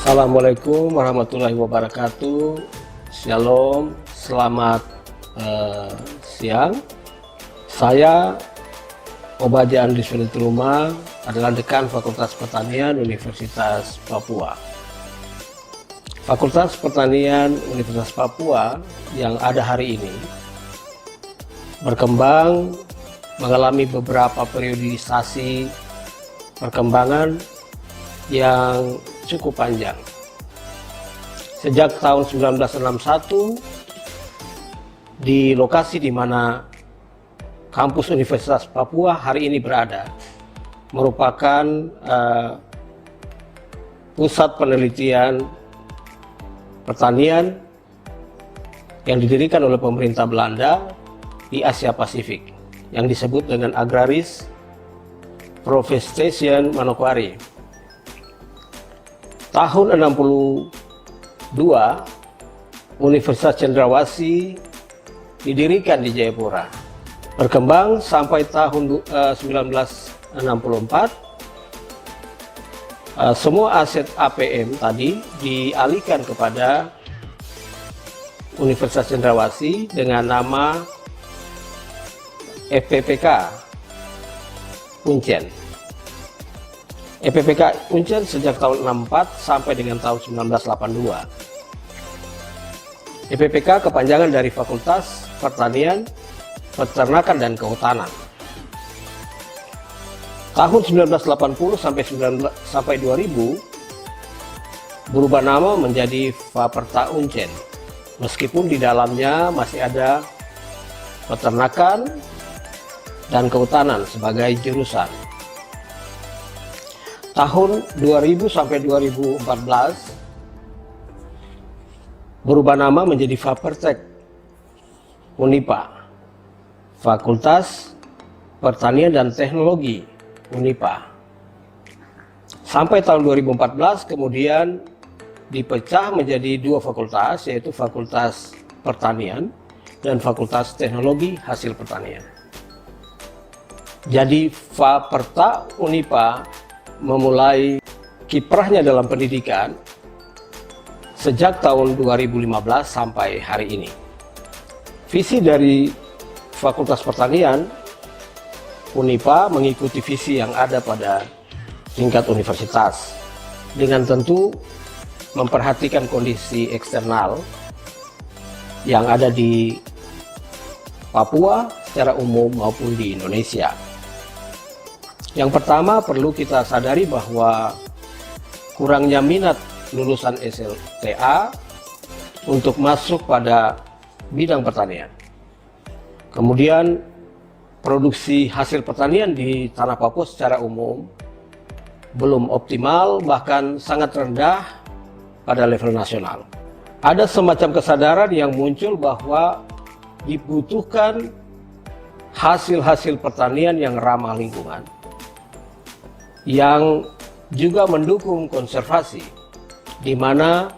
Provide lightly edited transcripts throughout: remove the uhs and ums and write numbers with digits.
Assalamualaikum warahmatullahi wabarakatuh. Shalom, selamat siang. Saya Obadiah Andrius Filitruma adalah Dekan Fakultas Pertanian Universitas Papua. Fakultas Pertanian Universitas Papua yang ada hari ini berkembang, mengalami beberapa periodisasi perkembangan yang cukup panjang. Sejak tahun 1961, di lokasi di mana kampus Universitas Papua hari ini berada, merupakan pusat penelitian pertanian yang didirikan oleh pemerintah Belanda di Asia Pasifik, yang disebut dengan Agraris Profestation Manokwari. Tahun 62, Universitas Cendrawasih didirikan di Jayapura. Berkembang sampai tahun 1964, semua aset APM tadi dialihkan kepada Universitas Cendrawasih dengan nama FPPK Uncen. FPPK Uncen sejak tahun 64 sampai dengan tahun 1982. FPPK kepanjangan dari Fakultas Pertanian, Peternakan dan Kehutanan. Tahun 1980 sampai 2000 berubah nama menjadi Faperta Uncen, meskipun di dalamnya masih ada peternakan dan kehutanan sebagai jurusan. Tahun 2000 sampai 2014 berubah nama menjadi Fapertek Unipa, Fakultas Pertanian dan Teknologi Unipa. Sampai tahun 2014 kemudian dipecah menjadi dua fakultas, yaitu Fakultas Pertanian dan Fakultas Teknologi Hasil Pertanian. Jadi Faperta Unipa memulai kiprahnya dalam pendidikan sejak tahun 2015 sampai hari ini. Visi dari Fakultas Pertanian Unipa mengikuti visi yang ada pada tingkat universitas, dengan tentu memperhatikan kondisi eksternal yang ada di Papua secara umum maupun di Indonesia. Yang pertama, perlu kita sadari bahwa kurangnya minat lulusan SLTA untuk masuk pada bidang pertanian. Kemudian, produksi hasil pertanian di tanah Papua secara umum belum optimal, bahkan sangat rendah pada level nasional. Ada semacam kesadaran yang muncul bahwa dibutuhkan hasil-hasil pertanian yang ramah lingkungan, yang juga mendukung konservasi, di mana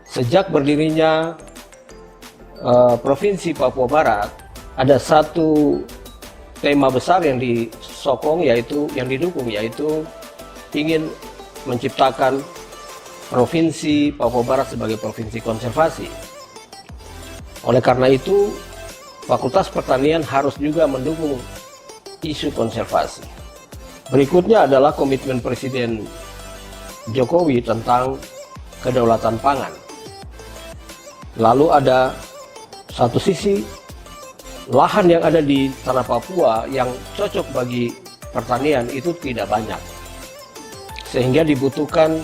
sejak berdirinya Provinsi Papua Barat ada satu tema besar yang disokong, yaitu yang didukung, yaitu ingin menciptakan Provinsi Papua Barat sebagai provinsi konservasi. Oleh karena itu, Fakultas Pertanian harus juga mendukung isu konservasi. Berikutnya adalah komitmen Presiden Jokowi tentang kedaulatan pangan. Lalu ada satu sisi lahan yang ada di tanah Papua yang cocok bagi pertanian itu tidak banyak, sehingga dibutuhkan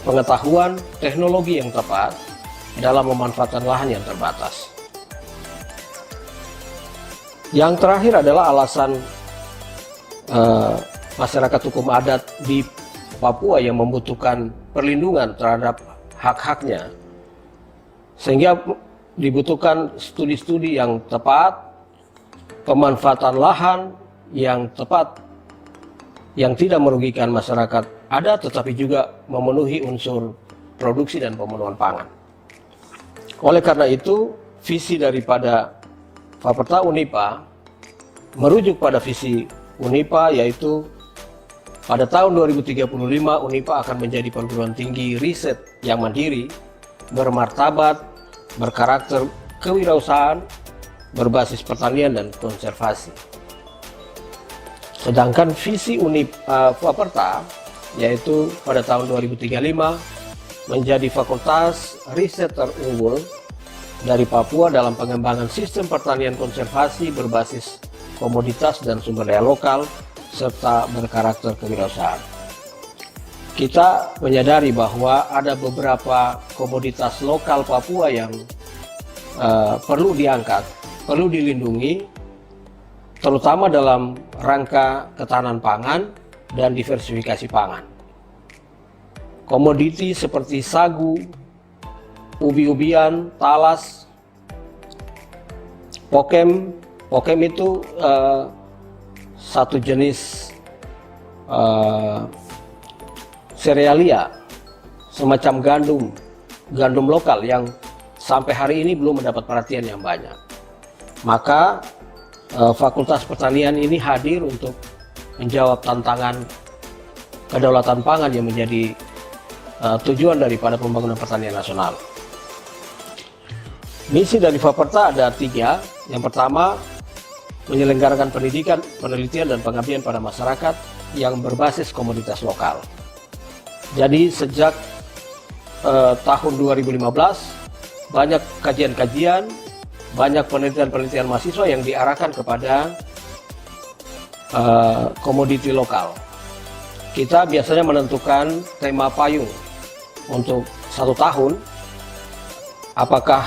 pengetahuan teknologi yang tepat dalam memanfaatkan lahan yang terbatas. Yang terakhir adalah alasan masyarakat hukum adat di Papua yang membutuhkan perlindungan terhadap hak-haknya, sehingga dibutuhkan studi-studi yang tepat, pemanfaatan lahan yang tepat, yang tidak merugikan masyarakat adat tetapi juga memenuhi unsur produksi dan pemenuhan pangan. Oleh karena itu, visi daripada Faperta Unipa merujuk pada visi Unipa, yaitu pada tahun 2035 Unipa akan menjadi perguruan tinggi riset yang mandiri, bermartabat, berkarakter kewirausahaan, berbasis pertanian dan konservasi. Sedangkan visi Faperta, yaitu pada tahun 2035 menjadi fakultas riset terunggul dari Papua dalam pengembangan sistem pertanian konservasi berbasis komoditas dan sumber daya lokal serta berkarakter kewirausahaan. Kita menyadari bahwa ada beberapa komoditas lokal Papua yang perlu diangkat, perlu dilindungi, terutama dalam rangka ketahanan pangan dan diversifikasi pangan. Komoditi seperti sagu, ubi-ubian, talas, pokem itu satu jenis serealia, semacam gandum lokal yang sampai hari ini belum mendapat perhatian yang banyak. Maka Fakultas Pertanian ini hadir untuk menjawab tantangan kedaulatan pangan yang menjadi tujuan daripada pembangunan pertanian nasional. Misi dari Faperta ada 3. Yang pertama, menyelenggarakan pendidikan, penelitian, dan pengabdian pada masyarakat yang berbasis komoditas lokal. Jadi sejak tahun 2015, banyak kajian-kajian, banyak penelitian-penelitian mahasiswa yang diarahkan kepada komoditi lokal. Kita biasanya menentukan tema payung untuk 1 tahun, apakah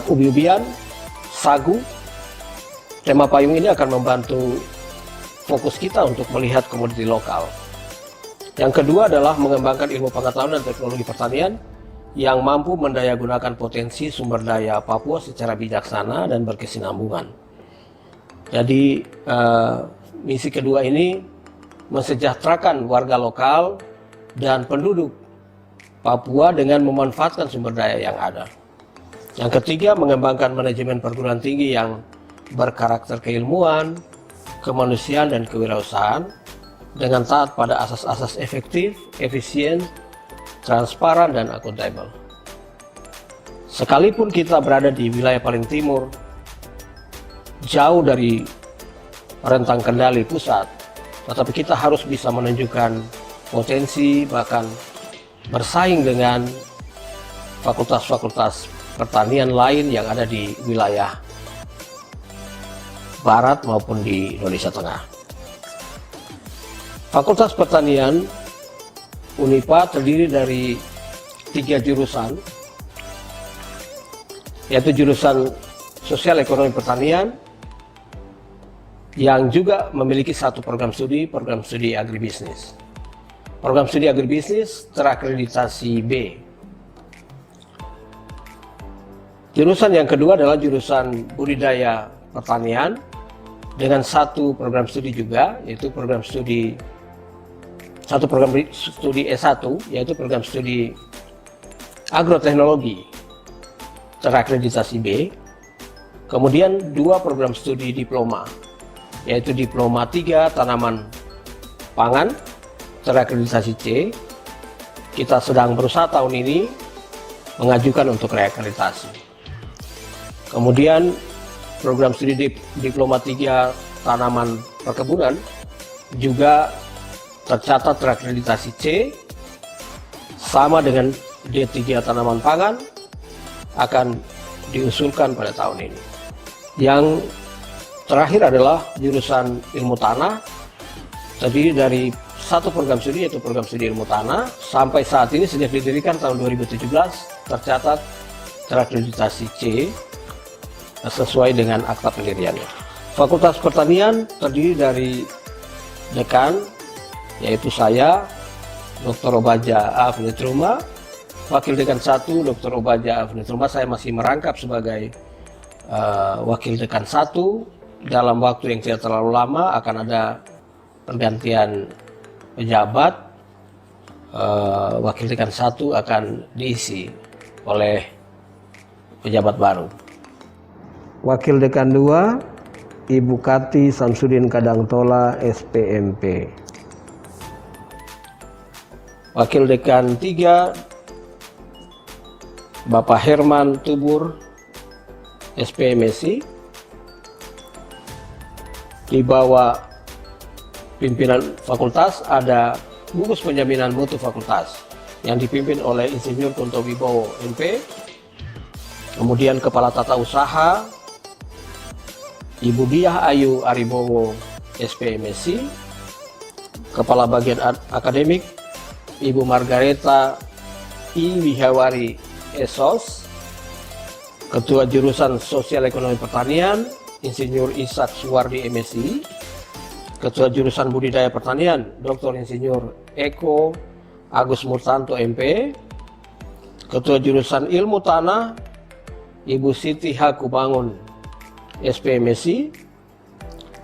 ubi-ubian, sagu. Tema payung ini akan membantu fokus kita untuk melihat komoditi lokal. Yang kedua adalah mengembangkan ilmu pengetahuan dan teknologi pertanian yang mampu mendayagunakan potensi sumber daya Papua secara bijaksana dan berkesinambungan. Jadi misi kedua ini mensejahterakan warga lokal dan penduduk Papua dengan memanfaatkan sumber daya yang ada. Yang ketiga, mengembangkan manajemen perguruan tinggi yang berkarakter keilmuan, kemanusiaan, dan kewirausahaan dengan taat pada asas-asas efektif, efisien, transparan, dan akuntabel. Sekalipun kita berada di wilayah paling timur, jauh dari rentang kendali pusat, tetapi kita harus bisa menunjukkan potensi, bahkan bersaing dengan fakultas-fakultas pertanian lain yang ada di wilayah Barat maupun di Indonesia Tengah. Fakultas Pertanian Unipa terdiri dari 3 jurusan, yaitu jurusan Sosial Ekonomi Pertanian, yang juga memiliki satu program studi agribisnis. Program studi agribisnis terakreditasi B. Jurusan yang kedua adalah jurusan budidaya pertanian dengan satu program studi juga, yaitu program studi S1, yaitu program studi agroteknologi terakreditasi B. Kemudian 2 program studi diploma, yaitu diploma 3 tanaman pangan terakreditasi C. Kita sedang berusaha tahun ini mengajukan untuk reakreditasi. Kemudian program studi diploma 3 tanaman perkebunan juga tercatat terakreditasi C, sama dengan D3 tanaman pangan, akan diusulkan pada tahun ini. Yang terakhir adalah jurusan ilmu tanah, terdiri dari satu program studi, yaitu program studi ilmu tanah. Sampai saat ini sejak didirikan tahun 2017 tercatat terakreditasi C sesuai dengan akta pendiriannya. Fakultas Pertanian terdiri dari dekan, yaitu saya, Dr. Obaja Afnitruma, Wakil Dekan 1, Dr. Obaja Afnitruma. Saya masih merangkap sebagai Wakil Dekan 1. Dalam waktu yang tidak terlalu lama akan ada pergantian pejabat. Wakil Dekan 1 akan diisi oleh pejabat baru. Wakil Dekan 2, Ibu Kati Samsudin Kadangtola, SPMP. Wakil Dekan 3, Bapak Herman Tubur, SPMSI. Di bawah pimpinan fakultas ada gugus penjaminan mutu fakultas yang dipimpin oleh Insinyur Kunto Wibowo, MP. Kemudian Kepala Tata Usaha, Ibu Diah Ayu Aribowo, SPMSI. Kepala Bagian Akademik, Ibu Margareta I. Wihawari, ESOS. Ketua Jurusan Sosial Ekonomi Pertanian, Insinyur Ishak Suwardi, MSI. Ketua Jurusan Budidaya Pertanian, Dr. Insinyur Eko Agus Murtanto, MP. Ketua Jurusan Ilmu Tanah, Ibu Siti Hakubangun, SPMSI.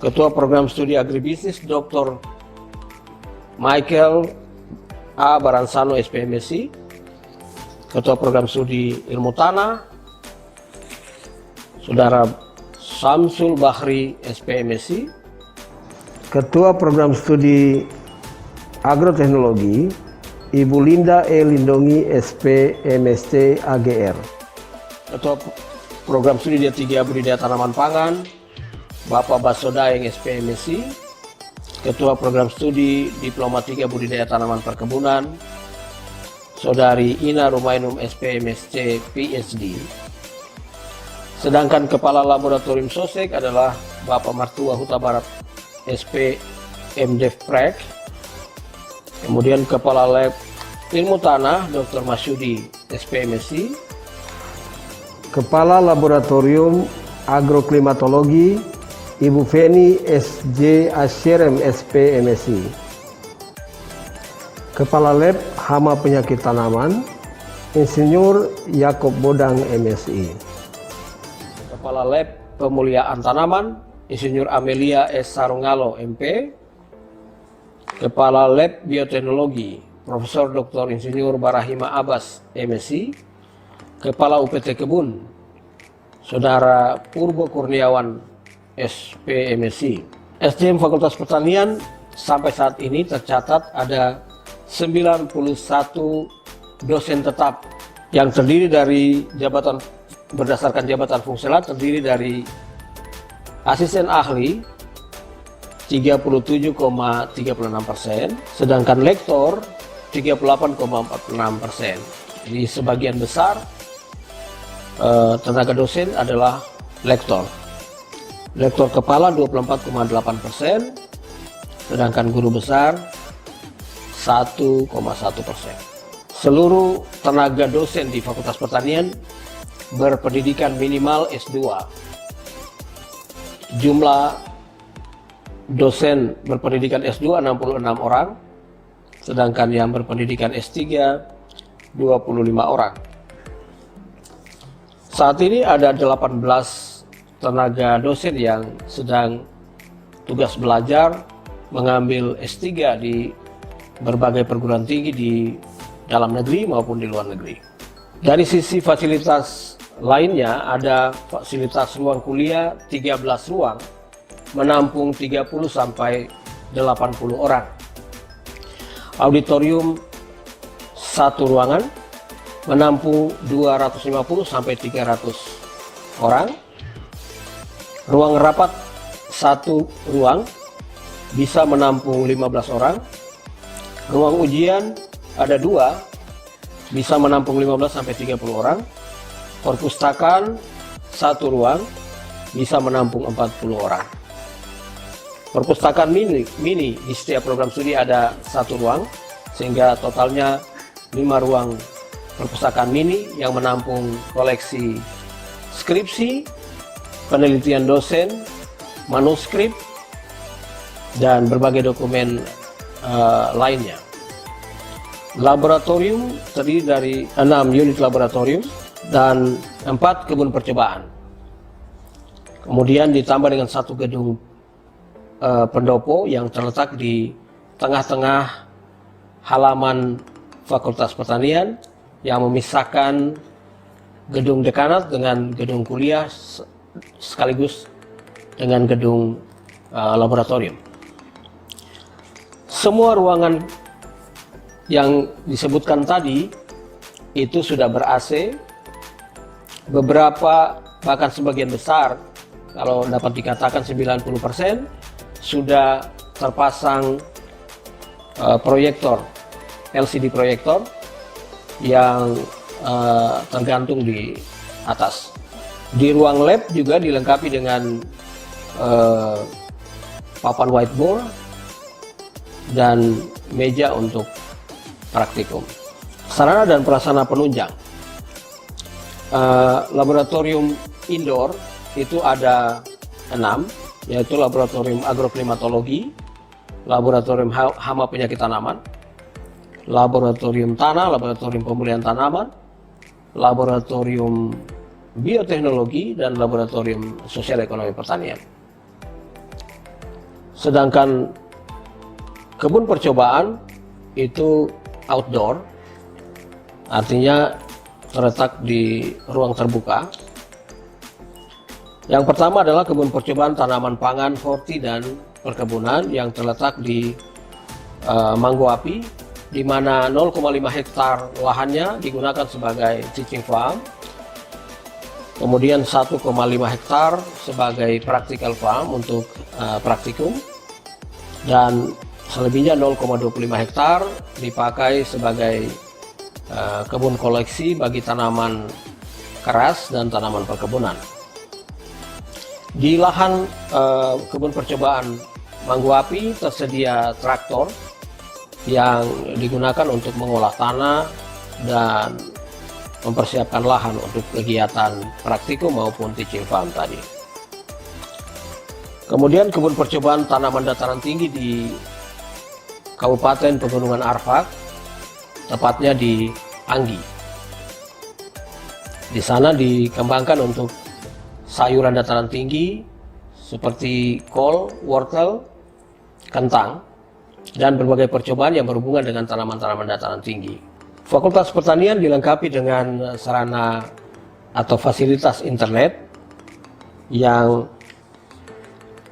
Ketua Program Studi Agribisnis, Dr. Michael A. Baransano, SPMSI. Ketua Program Studi Ilmu Tanah, Saudara Samsul Bahri, SPMSI. Ketua Program Studi Agroteknologi, Ibu Linda E. Lindongi, SPMSC AGR. Ketua Program Studi D3 Budidaya Tanaman Pangan, Bapak Basodaeng, SPMSI. Ketua Program Studi Diploma 3 Budidaya Tanaman Perkebunan, Saudari Ina Rumainum, SPMSC PhD. Sedangkan Kepala Laboratorium Sosek adalah Bapak Martua Huta Barat, SP MDevPrek. Kemudian Kepala Lab Ilmu Tanah, Dr. Masyudi, SPMSI. Kepala Laboratorium Agroklimatologi, Ibu Feni SJ Asyerem, SPMSI. Kepala Lab Hama Penyakit Tanaman, Insinyur Yakob Bodang, MSI. Kepala Lab Pemuliaan Tanaman, Insinyur Amelia S. Sarungalo, MP. Kepala Lab Bioteknologi, Profesor Dr. Insinyur Barahima Abbas, MSI. Kepala UPT Kebun, Saudara Purbo Kurniawan, SPMSI. SDM Fakultas Pertanian sampai saat ini tercatat ada 91 dosen tetap yang terdiri dari jabatan berdasarkan jabatan fungsional, terdiri dari asisten ahli 37,36%, sedangkan lektor 38,46%. Jadi sebagian besar tenaga dosen adalah lektor. Lektor kepala 24,8%, sedangkan guru besar 1,1%. Seluruh tenaga dosen di Fakultas Pertanian berpendidikan minimal S2. Jumlah dosen berpendidikan S2 66 orang, sedangkan yang berpendidikan S3 25 orang. Saat ini ada 18 tenaga dosen yang sedang tugas belajar mengambil S3 di berbagai perguruan tinggi di dalam negeri maupun di luar negeri. Dari sisi fasilitas lainnya, ada fasilitas ruang kuliah 13 ruang, menampung 30 sampai 80 orang. Auditorium 1 ruangan, menampung 250 sampai 300 orang. Ruang rapat 1 ruang, bisa menampung 15 orang. Ruang ujian ada 2, bisa menampung 15 sampai 30 orang. Perpustakaan 1 ruang, bisa menampung 40 orang. Perpustakaan mini di setiap program studi ada 1 ruang, sehingga totalnya 5 ruang perpustakaan mini yang menampung koleksi skripsi, penelitian dosen, manuskrip, dan berbagai dokumen lainnya. Laboratorium terdiri dari 6 unit laboratorium dan 4 kebun percobaan. Kemudian ditambah dengan 1 gedung pendopo yang terletak di tengah-tengah halaman Fakultas Pertanian yang memisahkan gedung dekanat dengan gedung kuliah sekaligus dengan gedung laboratorium. Semua ruangan yang disebutkan tadi itu sudah ber-AC, beberapa bahkan sebagian besar, kalau dapat dikatakan 90%, sudah terpasang proyektor, LCD proyektor yang tergantung di atas. Di ruang lab juga dilengkapi dengan papan whiteboard dan meja untuk praktikum. Sarana dan prasarana penunjang. Laboratorium indoor itu ada 6, yaitu laboratorium agroklimatologi, laboratorium hama penyakit tanaman, laboratorium tanah, laboratorium pemulihan tanaman, laboratorium bioteknologi, dan laboratorium sosial ekonomi pertanian. Sedangkan kebun percobaan itu outdoor, artinya terletak di ruang terbuka. Yang pertama adalah kebun percobaan tanaman pangan, horti, dan perkebunan yang terletak di Mangguapi, di mana 0,5 hektar lahannya digunakan sebagai teaching farm, kemudian 1,5 hektar sebagai practical farm untuk praktikum, dan selebihnya 0,25 hektar dipakai sebagai kebun koleksi bagi tanaman keras dan tanaman perkebunan. Di lahan kebun percobaan Mangguapi tersedia traktor yang digunakan untuk mengolah tanah dan mempersiapkan lahan untuk kegiatan praktikum maupun teaching farm tadi. Kemudian kebun percobaan tanaman dataran tinggi di Kabupaten Pegunungan Arfak, tepatnya di Anggi. Di sana dikembangkan untuk sayuran dataran tinggi seperti kol, wortel, kentang, dan berbagai percobaan yang berhubungan dengan tanaman-tanaman dataran tinggi. Fakultas Pertanian dilengkapi dengan sarana atau fasilitas internet yang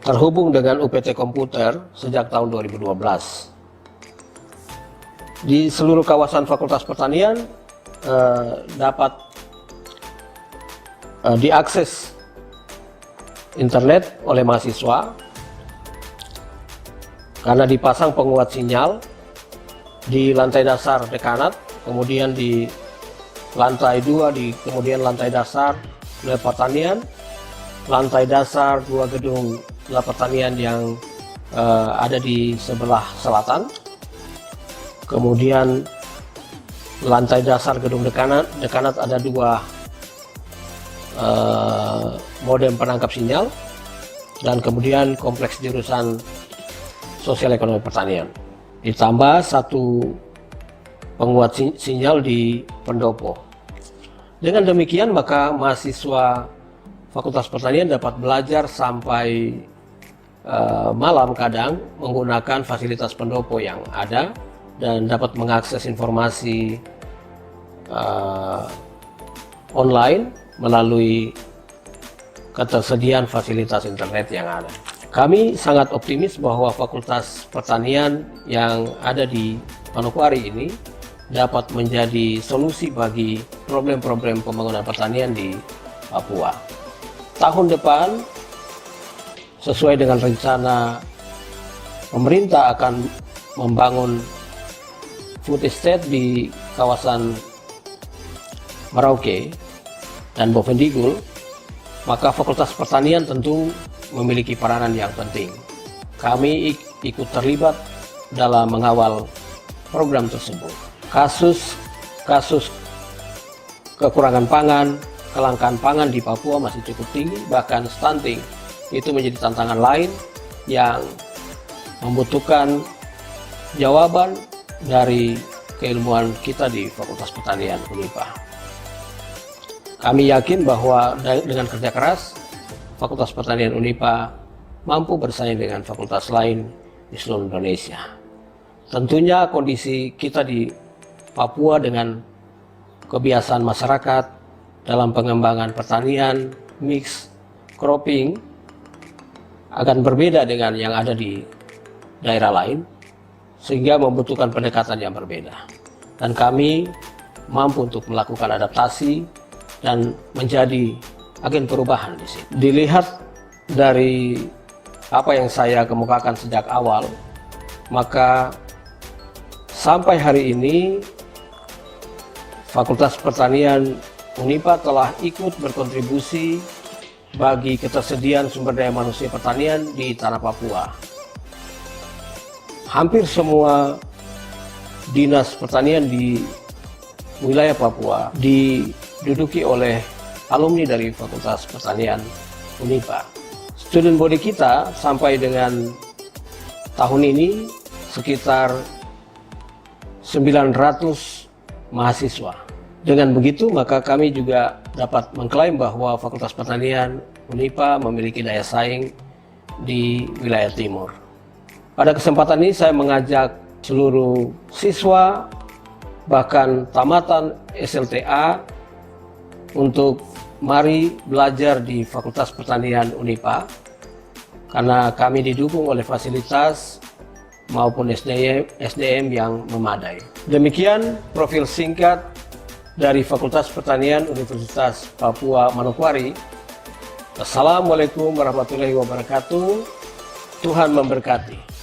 terhubung dengan UPT komputer sejak tahun 2012. Di seluruh kawasan Fakultas Pertanian dapat diakses internet oleh mahasiswa karena dipasang penguat sinyal di lantai dasar dekanat, kemudian di lantai 2, kemudian lantai dasar lab pertanian, lantai dasar 2 gedung lab pertanian yang ada di sebelah selatan, kemudian lantai dasar gedung dekanat ada 2 modem penangkap sinyal, dan kemudian kompleks jurusan sosial ekonomi pertanian, ditambah 1 penguat sinyal di pendopo. Dengan demikian maka mahasiswa Fakultas Pertanian dapat belajar sampai malam kadang menggunakan fasilitas pendopo yang ada dan dapat mengakses informasi online melalui ketersediaan fasilitas internet yang ada. Kami sangat optimis bahwa Fakultas Pertanian yang ada di Manokwari ini dapat menjadi solusi bagi problem-problem pembangunan pertanian di Papua. Tahun depan, sesuai dengan rencana pemerintah akan membangun food estate di kawasan Merauke dan Bovendigul, maka Fakultas Pertanian tentu memiliki peranan yang penting. Kami ikut terlibat dalam mengawal program tersebut. Kasus kekurangan pangan, kelangkaan pangan di Papua masih cukup tinggi, bahkan stunting itu menjadi tantangan lain yang membutuhkan jawaban dari keilmuan kita di Fakultas Pertanian Unipah. Kami yakin bahwa dengan kerja keras, Fakultas Pertanian Unipah mampu bersaing dengan fakultas lain di seluruh Indonesia. Tentunya kondisi kita di Papua dengan kebiasaan masyarakat dalam pengembangan pertanian, mix, cropping akan berbeda dengan yang ada di daerah lain, sehingga membutuhkan pendekatan yang berbeda. Dan kami mampu untuk melakukan adaptasi dan menjadi agen perubahan di sini. Dilihat dari apa yang saya kemukakan sejak awal, maka sampai hari ini Fakultas Pertanian Unipah telah ikut berkontribusi bagi ketersediaan sumber daya manusia pertanian di tanah Papua. Hampir semua dinas pertanian di wilayah Papua diduduki oleh alumni dari Fakultas Pertanian Unipah. Student body kita sampai dengan tahun ini sekitar 900 mahasiswa. Dengan begitu, maka kami juga dapat mengklaim bahwa Fakultas Pertanian Unipah memiliki daya saing di wilayah timur. Pada kesempatan ini saya mengajak seluruh siswa, bahkan tamatan SLTA, untuk mari belajar di Fakultas Pertanian Unipah, karena kami didukung oleh fasilitas maupun SDM yang memadai. Demikian profil singkat dari Fakultas Pertanian Universitas Papua Manokwari. Assalamualaikum warahmatullahi wabarakatuh. Tuhan memberkati.